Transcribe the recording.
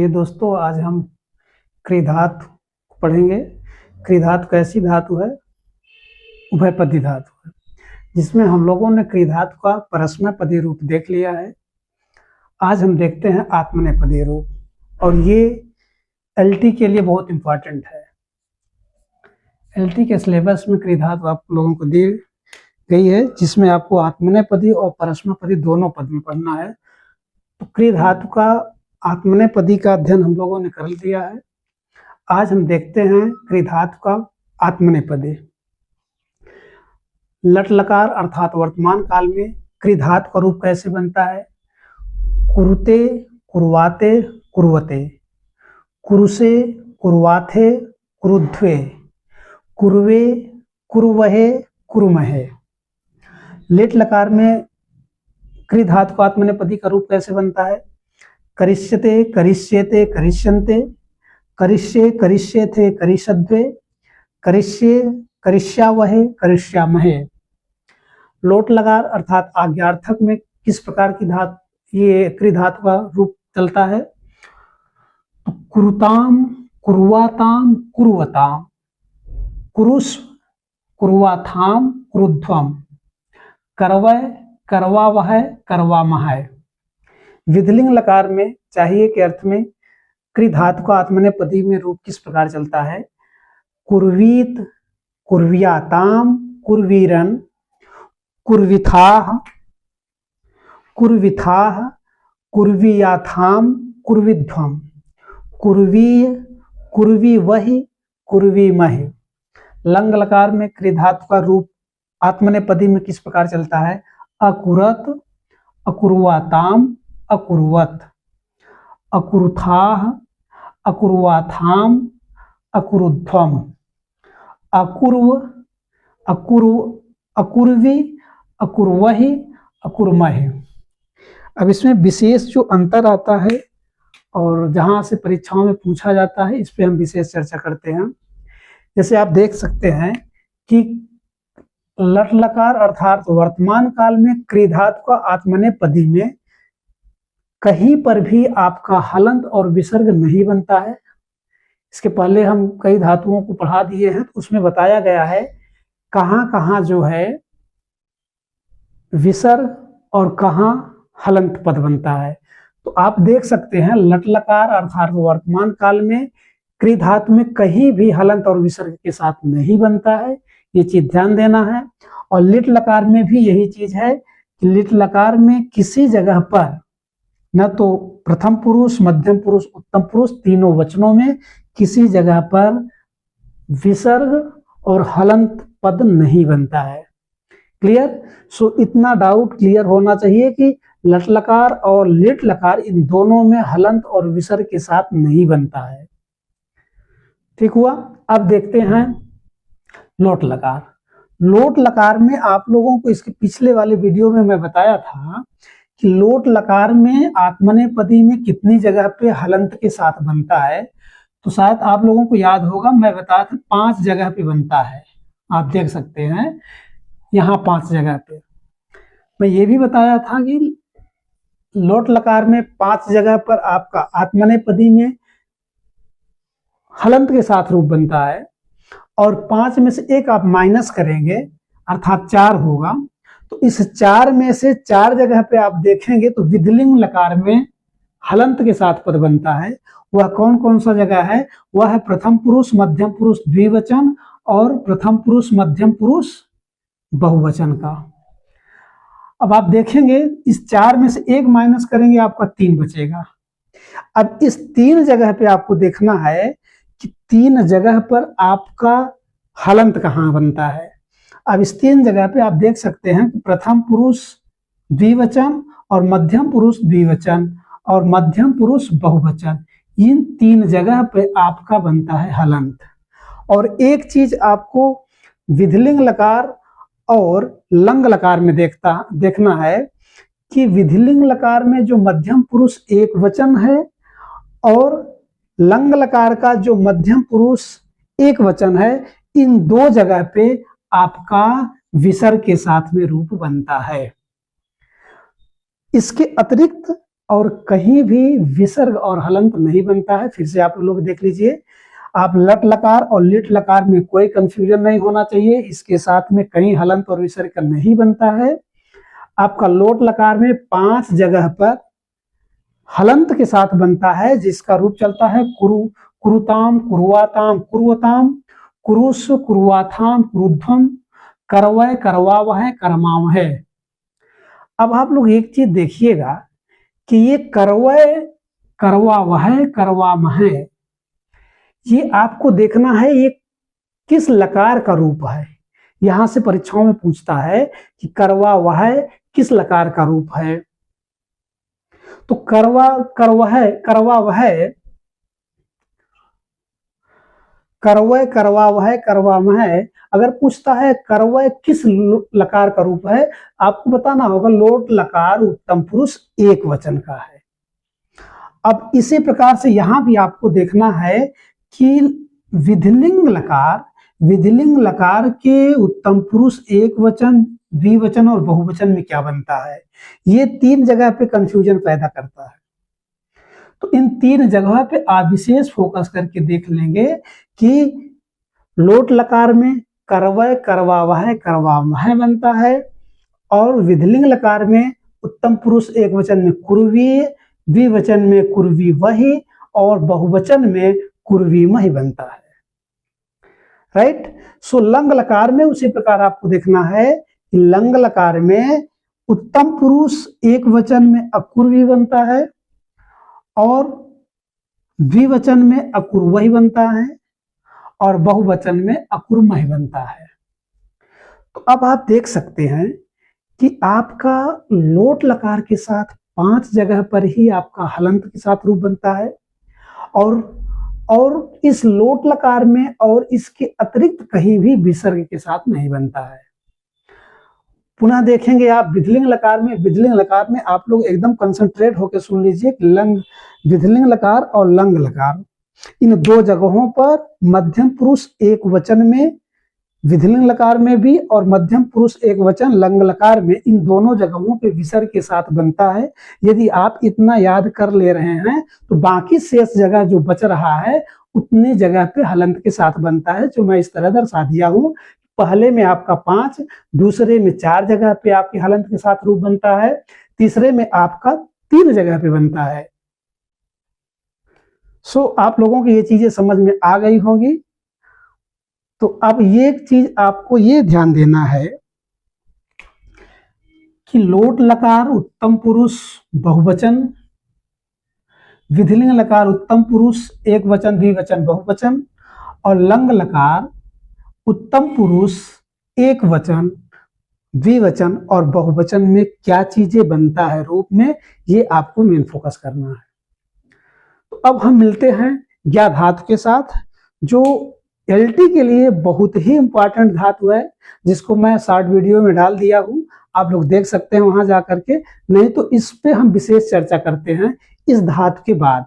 ये दोस्तों आज हम क्रिधातु पढ़ेंगे। क्रिधातु कैसी धातु है? उभयपदी धातु है, जिसमें हम लोगों ने क्रिधातु का परस्मैपदी रूप देख लिया है। आज हम देखते हैं आत्मनेपदी रूप, और ये एलटी के लिए बहुत इंपॉर्टेंट है। एलटी के सिलेबस में क्रिधातु आप लोगों को दी गई है, जिसमें आपको आत्मनेपदी और परस्मैपदी दोनों पद में पढ़ना है। तो क्रिधातु का आत्मनेपदी का अध्ययन हम लोगों ने कर लिया है। आज हम देखते हैं क्रिधातु का आत्मनेपदी। लट लकार अर्थात वर्तमान काल में क्रिधातु का रूप कैसे बनता है? कुरुते, कुर्वाते, कुर्वते, कुरुसे, कुर्वाथे, कुरुध्वे, कुर्वे, कुर्वहे, कुर्महे। लेट लकार में क्रिधातु का आत्मनेपदी का रूप कैसे बनता है? करिष्यते, करिष्येते, करिष्यन्ते, करिष्ये, करिष्येथे, करिष्यध्वे, करिष्ये, करिष्यावहे, करिष्यामहे। लोट लकार अर्थात आज्ञार्थक में किस प्रकार की ये क्रिधातु का रूप चलता है? तो कुरुताम, कुर्वाताम, कुर्वताम, कुरुष, कुर्वाथाम, कुरुध्वम, करवय, करवावहै, करवामहै। विधिलिंग लकार में चाहिए के अर्थ में क्रिधातु का आत्मनेपदी में रूप किस प्रकार चलता है? कुर्वीत, कुर्व्याताम, कुर्वीरन, कुर्विथाः, कुर्विथाः, कुर्वीयाथाम, कुर्विध्वम, कुर्वीय, कुर्वीवहि, कुर्वीमहि। लंग लकार में क्रिधातु का रूप आत्मनेपदी में किस प्रकार चलता है? अकुरत, अकुर्वाताम, अकुर्वत, अकुरुथाः, अकुर्वाथाम, अकुरुध्वम, अकुर्व, अकुर्वी, अकुर्वहि, अकुर्महि। अब इसमें विशेष जो अंतर आता है और जहां से परीक्षाओं में पूछा जाता है, इस पे हम विशेष चर्चा करते हैं। जैसे आप देख सकते हैं कि लट लकार अर्थात वर्तमान काल में क्रिधातु का आत्मनेपदी में कहीं पर भी आपका हलंत और विसर्ग नहीं बनता है। इसके पहले हम कई धातुओं को पढ़ा दिए हैं, तो उसमें बताया गया है कहां कहां जो है विसर्ग और कहां हलंत पद बनता है। तो आप देख सकते हैं लट लकार अर्थात वर्तमान काल में क्रिधातु में कहीं भी हलंत और विसर्ग के साथ नहीं बनता है, ये चीज ध्यान देना है। और लिट लकार में भी यही चीज है कि लिट लकार में किसी जगह पर न तो प्रथम पुरुष, मध्यम पुरुष, उत्तम पुरुष तीनों वचनों में किसी जगह पर विसर्ग और हलंत पद नहीं बनता है। क्लियर? सो इतना डाउट क्लियर होना चाहिए कि लट लकार और लिट लकार इन दोनों में हलंत और विसर्ग के साथ नहीं बनता है। ठीक हुआ? अब देखते हैं लोट लकार। लोट लकार में आप लोगों को इसके पिछले वाले वीडियो में मैं बताया था कि लोट लकार में आत्मनेपदी में कितनी जगह पे हलंत के साथ बनता है। तो शायद आप लोगों को याद होगा, मैं बताया था 5 जगह पे बनता है। आप देख सकते हैं यहाँ 5 जगह पे। मैं ये भी बताया था कि लोट लकार में 5 जगह पर आपका आत्मनेपदी में हलंत के साथ रूप बनता है, और 5 में से एक आप माइनस करेंगे अर्थात 4 होगा। तो इस 4 में से 4 जगह पे आप देखेंगे तो विधिलिंग लकार में हलंत के साथ पद बनता है। वह कौन कौन सा जगह है? वह है प्रथम पुरुष, मध्यम पुरुष द्विवचन और प्रथम पुरुष, मध्यम पुरुष बहुवचन का। अब आप देखेंगे इस 4 में से एक माइनस करेंगे, आपका 3 बचेगा। अब इस 3 जगह पे आपको देखना है कि 3 जगह पर आपका हलंत कहाँ बनता है। अब इस 3 जगह पे आप देख सकते हैं कि प्रथम पुरुष द्विवचन और मध्यम पुरुष द्विवचन और मध्यम पुरुष बहुवचन, इन 3 जगह पे आपका बनता है हलंत। और एक चीज आपको विधिलिंग लकार और लंग लकार में देखना है कि विधिलिंग लकार में जो मध्यम पुरुष एक वचन है और लंग लकार का जो मध्यम पुरुष एक वचन है, इन 2 जगह पे आपका विसर्ग के साथ में रूप बनता है। इसके अतिरिक्त और कहीं भी विसर्ग और हलंत नहीं बनता है। फिर से आप लोग देख लीजिए, आप लट लकार और लिट लकार में कोई कंफ्यूजन नहीं होना चाहिए, इसके साथ में कहीं हलंत और विसर्ग का नहीं बनता है। आपका लोट लकार में 5 जगह पर हलंत के साथ बनता है, जिसका रूप चलता है कुरु, कुरुताम, कुरुवाताम, कुरुवताम, कुरुस, कुरुवाथाम, कुरुध्वम, करवय, करवावह, करमावह। अब आप लोग एक चीज देखिएगा कि ये करवय, करवावह, करवामह, ये आपको देखना है ये किस लकार का रूप है। यहां से परीक्षाओं में पूछता है कि करवावह किस लकार का रूप है। तो करवावह, करवय, करवावह, करवामह, अगर पूछता है करवय किस लकार का रूप है, आपको बताना होगा लोट लकार उत्तम पुरुष एक वचन का है। अब इसी प्रकार से यहां भी आपको देखना है कि विधिलिंग लकार के उत्तम पुरुष एक वचन, द्विवचन और बहुवचन में क्या बनता है। ये 3 जगह पे कंफ्यूजन पैदा करता है। तो इन 3 जगह पे आप विशेष फोकस करके देख लेंगे कि लोट लकार में करवय, करवावह, करवामह बनता है, और विधिलिंग लकार में उत्तम पुरुष एक वचन में कुर्वी, द्विवचन में कुर्वी वही, और बहुवचन में कुर्वी मही बनता है। राइट। सो लंग लकार में उसी प्रकार आपको देखना है कि लंग लकार में उत्तम पुरुष एक वचन में अकुर्वी बनता है, और द्विवचन में अकुर्वही बनता है, और बहुवचन में अकुर्मही बनता है। तो अब आप देख सकते हैं कि आपका लोट लकार के साथ 5 जगह पर ही आपका हलंत के साथ रूप बनता है, और इस लोट लकार में और इसके अतिरिक्त कहीं भी विसर्ग के साथ नहीं बनता है। पुनः देखेंगे आप विधिलिंग लकार में आप लोग एकदम कंसंट्रेट होकर सुन लीजिए कि विधिलिंग लकार और लंग लकार, इन 2 जगहों पर मध्यम पुरुष एक वचन में विधिलिंग लकार में भी और मध्यम पुरुष एक वचन लंग लकार में, इन दोनों जगहों पे विसर्ग के साथ बनता है। यदि आप इतना याद कर ले रहे हैं तो बाकी शेष जगह जो बच रहा है उतने जगह पे हलंत के साथ बनता है, जो मैं इस तरह दर्शा दिया हूं। पहले में आपका 5, दूसरे में 4 जगह पे आपके हलंत के साथ रूप बनता है, तीसरे में आपका 3 जगह पे बनता है। सो आप लोगों की ये चीजें समझ में आ गई होगी। तो अब ये चीज आपको ये ध्यान देना है कि लोट लकार उत्तम पुरुष बहुवचन, विधिलिंग लकार उत्तम पुरुष एक वचन, द्विवचन, बहुवचन, और लंग लकार उत्तम पुरुष एक वचन, द्विवचन और बहुवचन में क्या चीजें बनता है रूप में, ये आपको मेन फोकस करना है। तो अब हम मिलते हैं ज्ञा धातु के साथ, जो एलटी के लिए बहुत ही इंपॉर्टेंट धातु है, जिसको मैं शॉर्ट वीडियो में डाल दिया हूं, आप लोग देख सकते हैं वहां जाकर के। नहीं तो इस पे हम विशेष चर्चा करते हैं इस धातु के बाद।